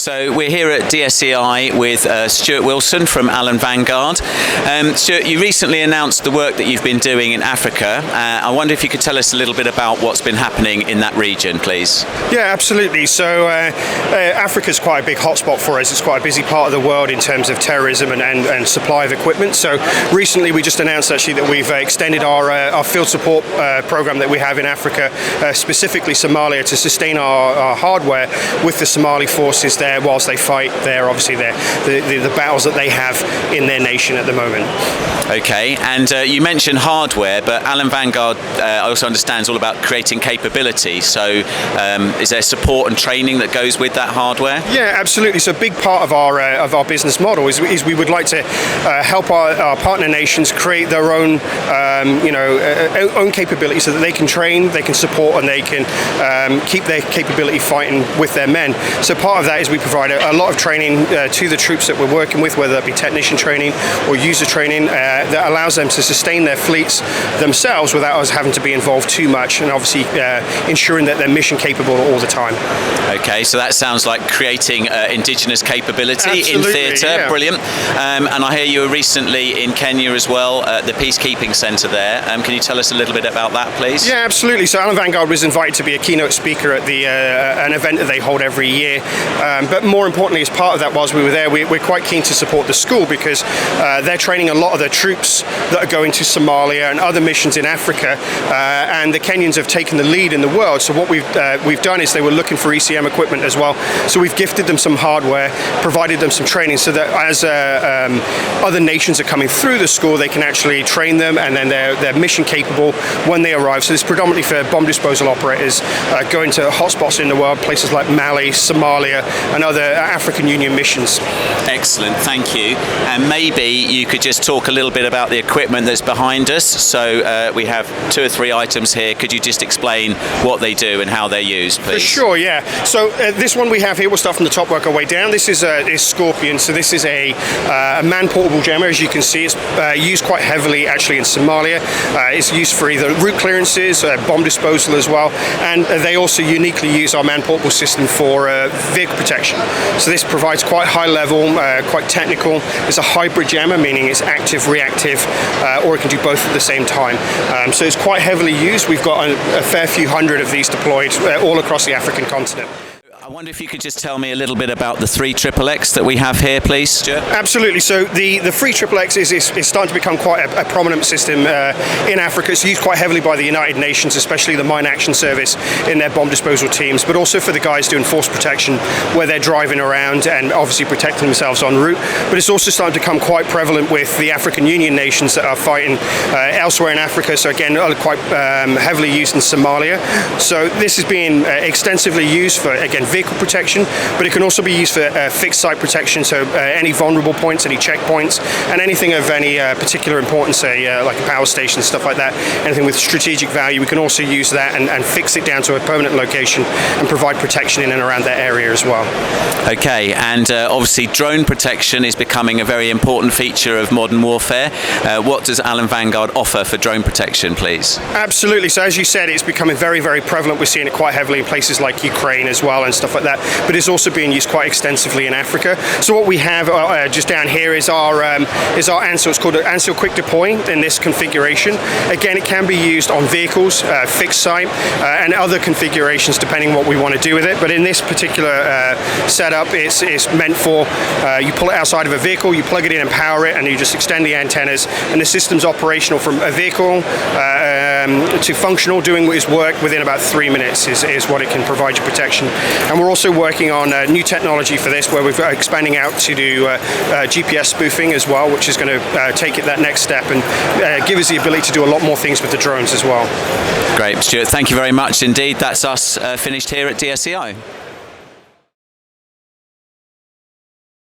So we're here at DSEi with Stuart Wilson from Allen-Vanguard. Stuart, you recently announced the work that you've been doing in Africa. I wonder if you could tell us a little bit about what's been happening in that region, please. Yeah, absolutely. So Africa's quite a big hotspot for us. It's quite a busy part of the world in terms of terrorism and supply of equipment. So recently we just announced actually that we've extended our field support program that we have in Africa, specifically Somalia, to sustain our hardware with the Somali forces there whilst they fight obviously the battles that they have in their nation at the moment. Okay, and you mentioned hardware, but Allen-Vanguard I also understand is all about creating capability. So is there support and training that goes with that hardware? Yeah, absolutely. So a big part of our business model is we would like to help our partner nations create their own own capability so that they can train, they can support, and they can keep their capability fighting with their men. So part of that is we provide a lot of training to the troops that we're working with, whether that be technician training or user training, that allows them to sustain their fleets themselves without us having to be involved too much, and obviously ensuring that they're mission capable all the time. Okay, so that sounds like creating indigenous capability. Absolutely, in theatre. Yeah. Brilliant. And I hear you were recently in Kenya as well, at the Peacekeeping Centre there. Can you tell us a little bit about that, please? Yeah, absolutely. So Allen-Vanguard was invited to be a keynote speaker at an event that they hold every year. But more importantly, as part of that, whilst we were there, we're quite keen to support the school because they're training a lot of the troops that are going to Somalia and other missions in Africa, and the Kenyans have taken the lead in the world. So what we've done is they were looking for ECM equipment as well. So we've gifted them some hardware, provided them some training, so that as other nations are coming through the school, they can actually train them, and then they're mission capable when they arrive. So this is predominantly for bomb disposal operators going to hotspots in the world, places like Mali, Somalia, and other African Union missions. Excellent, thank you. And maybe you could just talk a little bit about the equipment that's behind us. So we have 2 or 3 items here. Could you just explain what they do and how they're used, please? For sure, yeah. So this one we have here, we'll start from the top, work our way down. This is Scorpion. So this is a man-portable jammer. As you can see, it's used quite heavily actually in Somalia. It's used for either route clearances, bomb disposal as well, and they also uniquely use our man-portable system for vehicle protection. So this provides quite high level, quite technical. It's a hybrid jammer, meaning it's active, reactive, or it can do both at the same time. So it's quite heavily used. We've got a fair few hundred of these deployed all across the African continent. I wonder if you could just tell me a little bit about the 3XXX that we have here, please, Stuart. Absolutely. So the 3XXX is starting to become quite a prominent system in Africa. It's used quite heavily by the United Nations, especially the Mine Action Service in their bomb disposal teams, but also for the guys doing force protection where they're driving around and obviously protecting themselves en route. But it's also starting to become quite prevalent with the African Union nations that are fighting elsewhere in Africa. So again, quite heavily used in Somalia. So this is being extensively used for, again, vehicle protection, but it can also be used for fixed site protection, so any vulnerable points, any checkpoints, and anything of any particular importance, say like a power station, stuff like that, anything with strategic value, we can also use that and fix it down to a permanent location and provide protection in and around that area as well. Okay, and obviously drone protection is becoming a very important feature of modern warfare. What does Allen-Vanguard offer for drone protection, please? Absolutely. So as you said, it's becoming very, very prevalent. We're seeing it quite heavily in places like Ukraine as well and stuff like that, but it's also being used quite extensively in Africa. So what we have just down here is our Ansel. It's called an Ansel Quick Deploy in this configuration. Again, it can be used on vehicles, fixed site, and other configurations depending on what we want to do with it. But in this particular setup, it's meant for you pull it outside of a vehicle, you plug it in and power it, and you just extend the antennas, and the system's operational from a vehicle to functional, doing its work within about 3 minutes is what it can provide you protection. And we're also working on new technology for this, where we're expanding out to do GPS spoofing as well, which is going to take it that next step and give us the ability to do a lot more things with the drones as well. Great, Stuart. Thank you very much indeed. That's us finished here at DSEi.